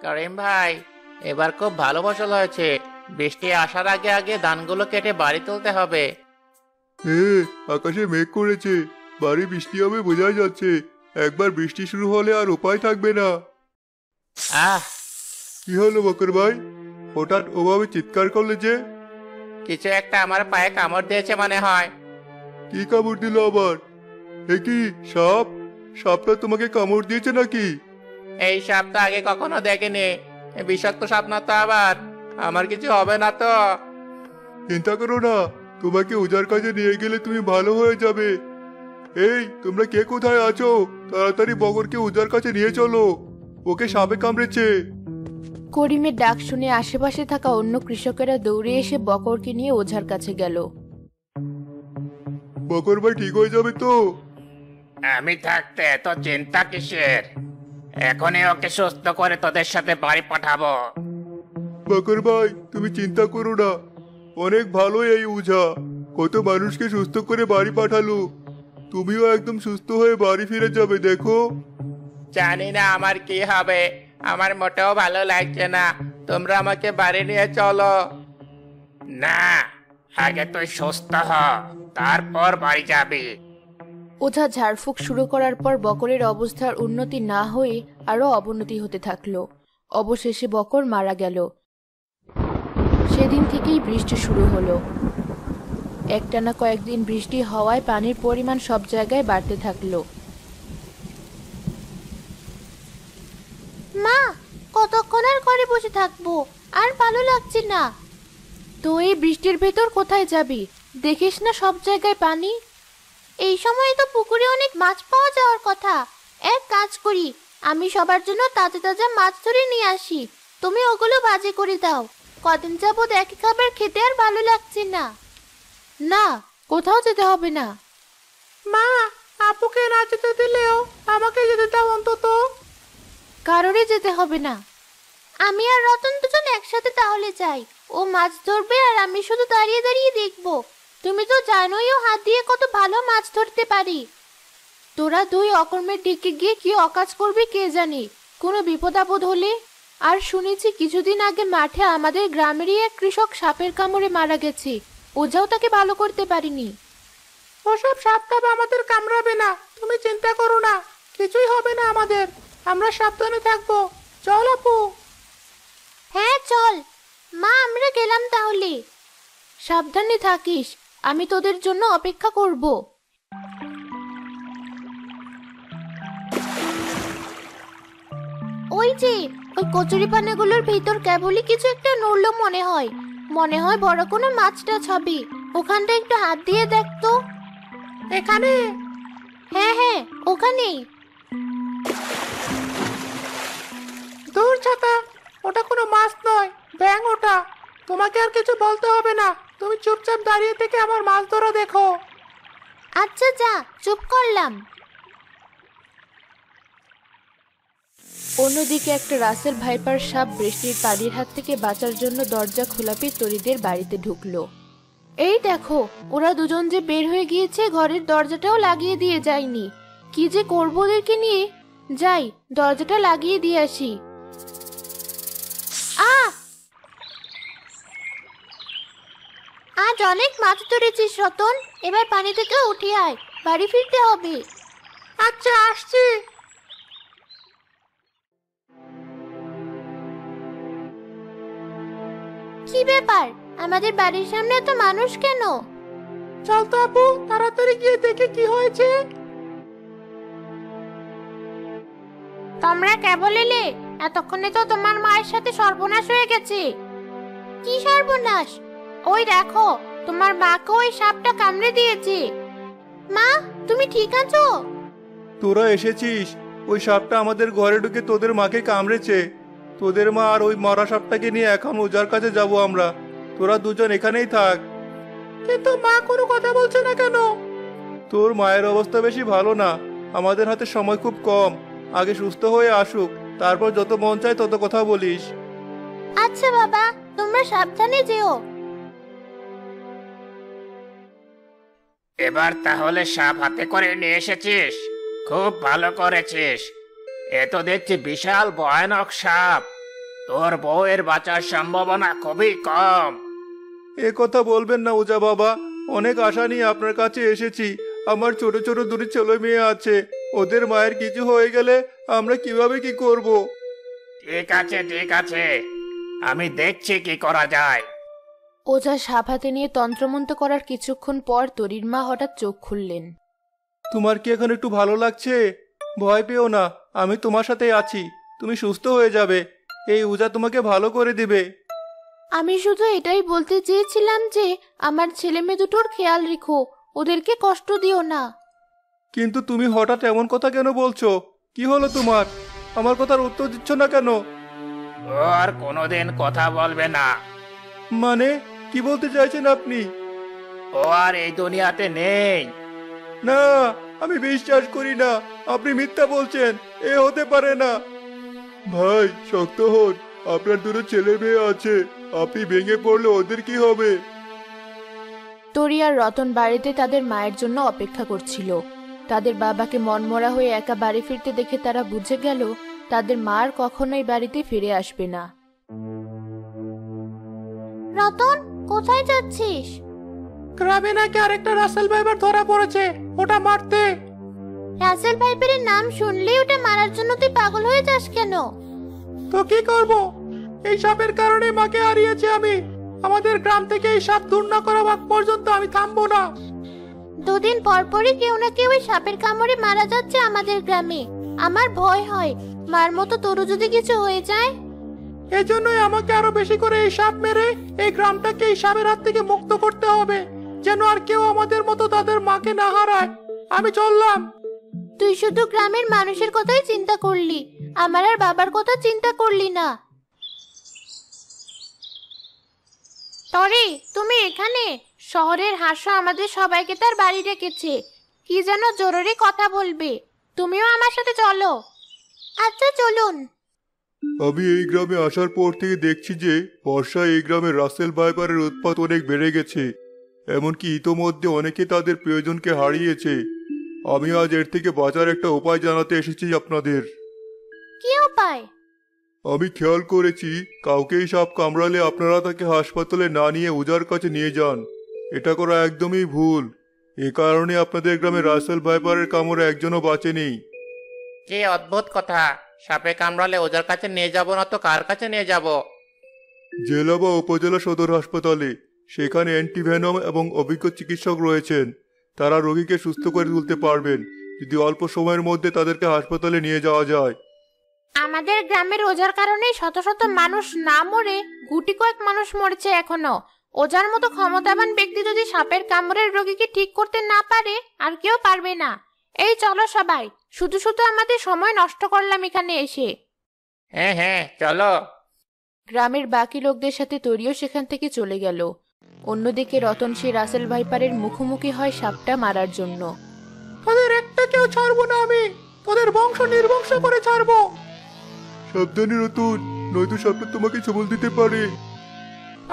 করিম ভাই, এবার খুব ভালো ফসল হয়েছে। বৃষ্টি আসার আগে আগে ধানগুলো কেটে বাড়ি তুলতে হবে। হ্যাঁ, আকাশে মেঘ করেছে, বাড়ি বৃষ্টি হবে বোঝাই যাচ্ছে। একবার বৃষ্টি শুরু হলে আর উপায় থাকবে না। আহ, কি হলো বকর ভাই, হঠাৎ ওভাবে চিৎকার করলে যে? কিছু একটা আমার পায়ে কামড় দিয়েছে মনে হয়। কি কামড় দিল আবার? এ কি সাপ? সাপটা তোমাকে কামড় দিয়েছে নাকি? এই সাপ তো আগে কখনো দেখিনি। এ বিষাক্ত সাপ না তো আবার? আমার কিছু হবে না তো? চিন্তা করো না, তোমাকে ওজার কাজে নিয়ে গেলে তুমি ভালো হয়ে যাবে। এই তোমরা কে কোথায় আছো? তাড়াতাড়ি বগরকে ওজার কাছে নিয়ে চলো, ওকে সাপে কামড়েছে। করিমের ডাক শুনে আশেপাশে থাকা অন্য কৃষকেরা দৌড়ে এসে বকরকে নিয়ে ওঝার কাছে গেল। বকর ভাই ঠিক হয়ে যাবে তো? আমি থাকতে এত চিন্তা কিসের? এখনই ওকে সুস্থ করে তোদের সাথে বাড়ি পাঠাবো। বকর ভাই তুমি চিন্তা করো না, অনেক ভালো এই ওঝা, কত মানুষকে সুস্থ করে বাড়ি পাঠালো। তুমিও একদম সুস্থ হয়ে বাড়ি ফিরে যাবে দেখো। জানি না আমার কি হবে, আমার মোটেও ভালো লাগছে না। তোমরা আমাকে বাড়ি নিয়ে চলো। না, আগে তুই সুস্থ হ, তারপর বাড়ি যাবি। ওঝা ঝাড়ফুঁক শুরু করার পর বকরের অবস্থার উন্নতি না হয়ে আরো অবনতি হতে থাকলো। অবশেষে বকর মারা গেল। সেদিন থেকেই বৃষ্টি শুরু হলো। একটানা কয়েকদিন বৃষ্টি হওয়ায় পানির পরিমাণ সব জায়গায় বাড়তে থাকলো। মা, কতক্ষণ আর ঘরে বসে থাকবো? আর ভালো লাগছে না। তো এই বৃষ্টির ভেতর কোথায় যাবি? দেখিস না সব জায়গায় পানি। এই সময় তো পুকুরে অনেক মাছ পাওয়া যাওয়ার কথা। এক কাজ করি, আমি সবার জন্য তাজা তাজা মাছ ধরে নিয়ে আসি, তুমি ওগুলো ভাজি করে দাও। কদিন যাবত একই খাবার খেতে আর ভালো লাগছে না। না, কোথাও যেতে হবে না। মা, আপুকে না যেতে দিলেও আমাকে যেতে দাও অন্তত। কারোরই যেতে হবে না। আমি আর রতন দুজন একসাথে তাহলে যাই। ও মাছ ধরবে আর আমি শুধু দাঁড়িয়ে দাঁড়িয়ে দেখবো। তুমি তো জানোই ও হাত দিয়ে কত ভালো মাছ ধরতে পারি। তোরা দুই অকর্মের দিকে গিয়ে কি অকাজ করবি কে জানে, কোনো বিপদ আপদ হলে। আর শুনেছি কিছুদিন আগে মাঠে আমাদের গ্রামেরই এক কৃষক সাপের কামড়ে মারা গেছে। ওঝাও তাকে ভালো করতে পারিনি। ওসব সাপ টাপ আমাদের কামড়াবে না, তুমি চিন্তা করো না। কিছুই হবে না আমাদের, আমরা সাবধানে থাকবো। চল আপু। হ্যাঁ চল মা, আমরা গেলাম তাহলে। সাবধানে থাকিস, আমি তোদের জন্য অপেক্ষা করব। ওই যে ওই কচুরি পানাগুলোর ভিতর কেবলই কিছু একটা নড়লো মনে হয়। মনে হয় বড় কোনো মাছ টাছ হবে। ওখানটা একটু হাত দিয়ে দেখ তো। এখানে? হ্যাঁ হ্যাঁ, ওখানেই। দূর ছাতা, ওটা কোনো মাছ নয়, ব্যাঙ ওটা। তোমাকে আর কিছু বলতে হবে না, তুমি চুপচাপ দাঁড়িয়ে থেকে আমার মাছ ধরা দেখো। আচ্ছা যা, চুপ করলাম। অন্যদিকে একটা রাসেল ভাইপার সাপ বৃষ্টির পানির হাত থেকে বাঁচার জন্য দরজা খোলা পেয়ে তরিদের বাড়িতে ঢুকলো। এই দেখো, ওরা দুজন যে বের হয়ে গিয়েছে, ঘরের দরজাটাও লাগিয়ে দিয়ে যায়নি। কি যে করবো ওদেরকে নিয়ে। যাই, দরজাটা লাগিয়ে দিয়ে আসি। আজ অনেক মাছ ধরেছিস রতন, এবার পানি থেকে উঠে আয়, বাড়ি ফিরতে হবে। আচ্ছা আসছি। কি ব্যাপার, আমাদের বাড়ির সামনে এত মানুষ কেন? চল তো আপু, তাড়াতাড়ি গিয়ে দেখে কি হয়েছে। তোমরা কেবল এলে? এতক্ষণে তো তোমার মায়ের সাথে সর্বনাশ হয়ে গেছে। কি সর্বনাশ? ওই দেখো, তোমার মাকে ওই সাপটা কামড়ে দিয়েছে। মা, তুমি ঠিক আছো? তোরা এসেছিস, ওই সাপটা আমাদের ঘরে ঢুকে তোদের মাকে কামড়েছে। তোদের মা আর ওই মরা সাপটাকে নিয়ে এখন ওজার কাছে যাব আমরা। তোরা দুজন এখানেই থাক। কিন্তু মা কোনো কথা বলছে না কেন? তোর মায়ের অবস্থা বেশি ভালো না, আমাদের হাতে সময় খুব কম। আগে সুস্থ হয়ে আসুক, তারপর যত মন চায় তত কথা বলিস। আচ্ছা বাবা, তোমরা সাবধানে যেও। এবার তাহলে সাপ হাতে করে নিয়ে এসেছিস, খুব ভালো করেছিস। এ তো দেখছি বিশাল ভয়ানক সাপ। তোর বউয়ের বাঁচার সম্ভাবনা খুবই কম। এ কথা বলবেন না ওজা বাবা, অনেক আশা নিয়ে আপনার কাছে এসেছি। আমার ছোট ছোট দুটি ছেলে মেয়ে আছে, ওদের মায়ের কিছু হয়ে গেলে আমরা কিভাবে কি করব? ঠিক আছে ঠিক আছে, আমি দেখছি কি করা যায়। ওঝা সাপ হাতে নিয়ে তন্ত্রমন্ত্র করার কিছুক্ষণ পর তরির মা হঠাৎ চোখ খুললেন। তোমার কি এখন একটু ভালো লাগছে? ভয় পেও না, আমি তোমার সাথে আছি। তুমি সুস্থ হয়ে যাবে, এই উজা তোমাকে ভালো করে দিবে। আমি শুধু এটাই বলতে চেয়েছিলাম যে আমার ছেলে মেয়ে দুটোর খেয়াল রেখো, ওদেরকে কষ্ট দিও না। কিন্তু তুমি হঠাৎ এমন কথা কেন বলছো? কি হলো তোমার? আমার কথার উত্তর দিচ্ছ না কেন? ও আর কোনোদিন কথা বলবে না। মানে কি বলতে চাইছেন আপনি? ও আর এই দুনিয়াতে নেই। না, আমি বিশ্বাস করি না, আপনি মিথ্যা বলছেন, এ হতে পারে না। ভাই শক্ত হন, আপনার দুটো ছেলে মেয়ে আছে, আপনি ভেঙে পড়লে ওদের কি হবে? তরি আর রতন বাড়িতে তাদের মায়ের জন্য অপেক্ষা করছিল। তাদের বাবাকে মনমরা হয়ে একা বাড়ি ফিরতে দেখে তারা বুঝে গেল তাদের মা আর কখনোই বাড়িতে ফিরে আসবে না। রতন, কোথায় যাচ্ছিস? গ্রামে নাকি আরেকটা রাসেল ভাইবার ধরা পড়েছে, ওটা মারতে। রাসেল ভাইপের নাম শুনলেই ওটা মারার জন্য তুই পাগল হয়ে যাস কেন? তো কি করব? এই সাপের কারণে মাকে হারিয়েছি আমি। আমাদের গ্রাম থেকে এই সাপ দূর না করা আগ পর্যন্ত আমি থামবো না। দুদিন পর পরই কেউ না কেউ ওই সাপের কামড়ে মারা যাচ্ছে আমাদের গ্রামে। আমার ভয় হয়, মার মতো তোরও যদি কিছু হয়ে যায়। এজন্যই আমাকে আরো বেশি করে এই সাপ মেরে এই গ্রামটাকে এই সাপের হাত থেকে মুক্ত করতে হবে, যেন আর কেউ আমাদের মতো তাদের মাকে না হারায়। আমি চললাম। তুই শুধু গ্রামের মানুষের কথাই চিন্তা করলি, আমার আর বাবার কথা চিন্তা করলি না। তরি, তুমি এখানে? শহরের হাসো আমাদের সবাইকে তার বাড়ি ডেকেছে, কি যেন জরুরি কথা বলবে। তুমিও আমার সাথে চলো। আচ্ছা চলুন। আমি এই গ্রামে আসার পর থেকে দেখছি যে বর্ষায় এই গ্রামে রাসেল ভাইপারের উৎপাত অনেক বেড়ে গেছে। এমনকি ইতোমধ্যে অনেকে তাদের প্রিয়জনকে হারিয়েছে। আমি আজ এর থেকে বাঁচার একটা উপায় জানাতে এসেছি আপনাদের। কি উপায়? আমি খেয়াল করেছি কাউকেই সাপ কামড়ালে আপনারা তাকে হাসপাতালে না নিয়ে ওঝার কাছে নিয়ে যান। এটা করা একদমই ভুল। এ কারণে আপনাদের গ্রামে রাসেল ভাইপারের কামড়ে একজনও বাঁচেনি। কি অদ্ভুত কথা! সাপে কামড়ালে ওজার কাছে নিয়ে যাব না তো কার কাছে নিয়ে যাব? জেলা বা উপজেলা সদর হাসপাতালে। সেখানে অ্যান্টিভেনম এবং অভিজ্ঞ চিকিৎসক রয়েছেন। তারা রোগীকে সুস্থ করে তুলতে পারবেন যদি অল্প সময়ের মধ্যে তাদেরকে হাসপাতালে নিয়ে যাওয়া যায়। আমাদের গ্রামের ওজার কারণে শত শত মানুষ না মরে গুটি কয়েক মানুষ মরেছে এখনো। ওজার মতো ক্ষমতাবান ব্যক্তি যদি সাপের কামড়ের রোগীকে ঠিক করতে না পারে, আর কেউ পারবে না। এই চলো সবাই, শুধু শুধু আমাদের সময় নষ্ট করলাম এখানে এসে। হ্যাঁ হ্যাঁ চলো। গ্রামের বাকি লোকদের সাথে তরিও সেখান থেকে চলে গেল। অন্যদিকে রতন সেই রাসেল ভাইপারের মুখোমুখি হয় সাপটা মারার জন্য। তোদের একটা কেউ ছাড়বো না আমি, তোদের বংশ নির্বংশ করে ছাড়বো। সাবধানে রতন, নয়তো সাপটা তোমাকে ছবল দিতে পারে।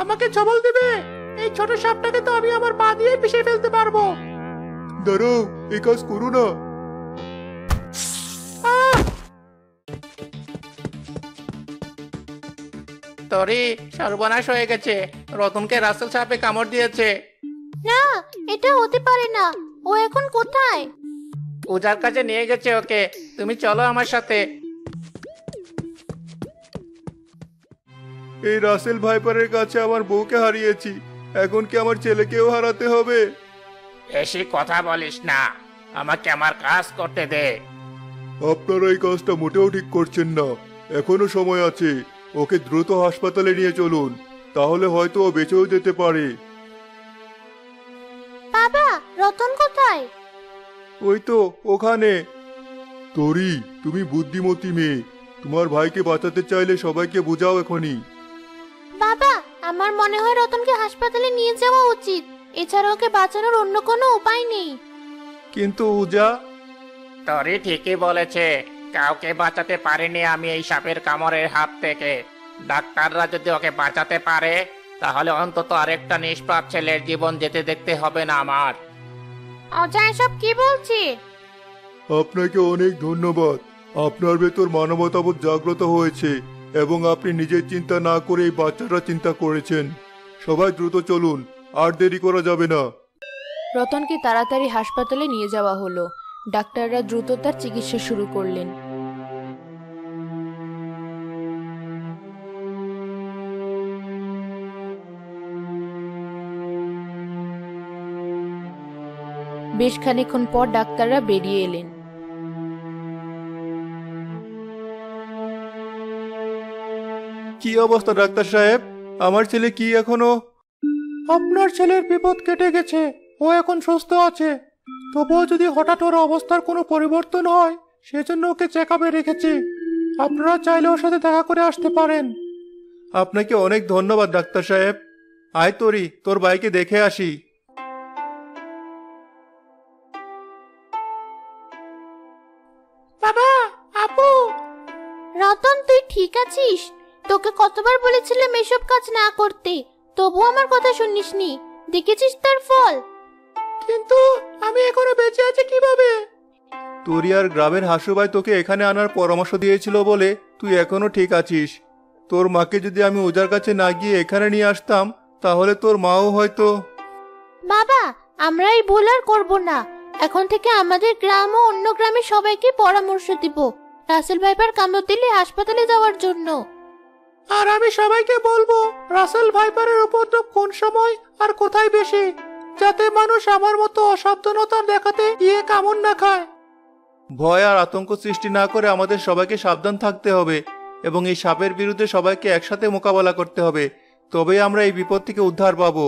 আমাকে ছবল দিবে? এই ছোট সাপটাকে তো আমি আমার পা দিয়ে পিষে ফেলতে পারবো। দাঁড়াও, এই কাজ করো না। তরি, সর্বনাশ হয়ে গেছে। রতনকে রাসেল সাপে কামড় দিয়েছে। না, এটা হতে পারে না। ও এখন কোথায়? ওজার কাছে নিয়ে গেছে ওকে। তুমি চলো আমার সাথে। এই রাসেল ভাইপারের কাছে আমার বউকে হারিয়েছি, এখন কি আমার ছেলেকেও হারাতে হবে? বেশি কথা বলিস না, আমাকে আমার কাজ করতে দে। আপনারা এই কাজটা মোটেও ঠিক করছেন না। এখনো সময় আছে, ওকে দ্রুত হাসপাতালে নিয়ে চলুন, তাহলে হয়তো ও বেঁচেও যেতে পারে। বাবা, রতন কোথায়? ওই তো ওখানে। তরি, তুমি বুদ্ধিমতী মেয়ে, তোমার ভাইকে বাঁচাতে চাইলে সবাইকে বোঝাও এখনই। বাবা, আমার মনে হয় রতনকে হাসপাতালে নিয়ে যাওয়া উচিত। এছাড়া ওকে বাঁচানোর অন্য কোনো উপায় নেই। কিন্তু উজা। তরি ঠিকই বলেছে, কাউকে বাঁচাতে পারিনি আমি এই সাপের কামড়ের হাত থেকে। ডাক্তাররা যদি ওকে বাঁচাতে পারে, তাহলে অন্তত আরেকটা নিষ্পাপ ছেলের জীবন যেতে দেখতে হবে না আমার। অজা এসব কি বলছে? আপনাকে অনেক ধন্যবাদ। আপনার ভেতর মানবতাবোধ জাগ্রত হয়েছে। এবং আপনি নিজের চিন্তা না করে এই বাচ্চাটা চিন্তা করেছেন। সবাই দ্রুত চলুন, আর দেরি করা যাবে না। রতনকে তাড়াতাড়ি হাসপাতালে নিয়ে যাওয়া হলো। ডাক্তাররা দ্রুত তার চিকিৎসা শুরু করলেন। বেশ খানিকক্ষণ পর ডাক্তাররা বেরিয়ে এলেন। কি অবস্থা ডাক্তার সাহেব? আমার ছেলে কি এখনো? আপনার ছেলের বিপদ কেটে গেছে, ও এখন সুস্থ আছে। তবুও যদি হঠাৎ ওর অবস্থার কোনো পরিবর্তন হয়, সেজন্য ওকে চেক আপে রেখেছি। আপনারা চাইলে ওর সাথে দেখা করে আসতে পারেন। আপনাকে অনেক ধন্যবাদ ডাক্তার সাহেব। আয় তরি, তোর ভাইকে দেখে আসি। বাবা, আপু। রতন, তুই ঠিক আছিস? তোকে কতবার বলেছিলাম এসব কাজ না করতে, তবু আমার কথা শুনিসনি। দেখেছিস তার ফল? কিন্তু আমি এখনো বেঁচে আছি কিভাবে? তোরি আর গ্রামের হাসুভাই তোকে এখানে আনার পরামর্শ দিয়েছিল বলে তুই এখনো ঠিক আছিস। তোর মাকে যদি আমি ওজার কাছে না গিয়ে এখানে নিয়ে আসতাম, তাহলে তোর মাও হয়তো। বাবা, আমরা এই ভুল আর করবো না। এখন থেকে আমাদের গ্রাম ও অন্য গ্রামের সবাইকে পরামর্শ দিব রাসেল ভাইপার কামড় দিলে হাসপাতালে যাওয়ার জন্য। আর আমি সবাইকে বলবো রাসেল ভাইপারের উপদ্রব কোন সময় আর কোথায় বেশি, যাতে মানুষ আমার মতো অসাবধানতা দেখাতে গিয়ে কামড় না খায়। ভয় আর আতঙ্ক সৃষ্টি না করে আমাদের সবাইকে সাবধান থাকতে হবে এবং এই সাপের বিরুদ্ধে সবাইকে একসাথে মোকাবেলা করতে হবে। তবেই আমরা এই বিপদ থেকে উদ্ধার পাবো।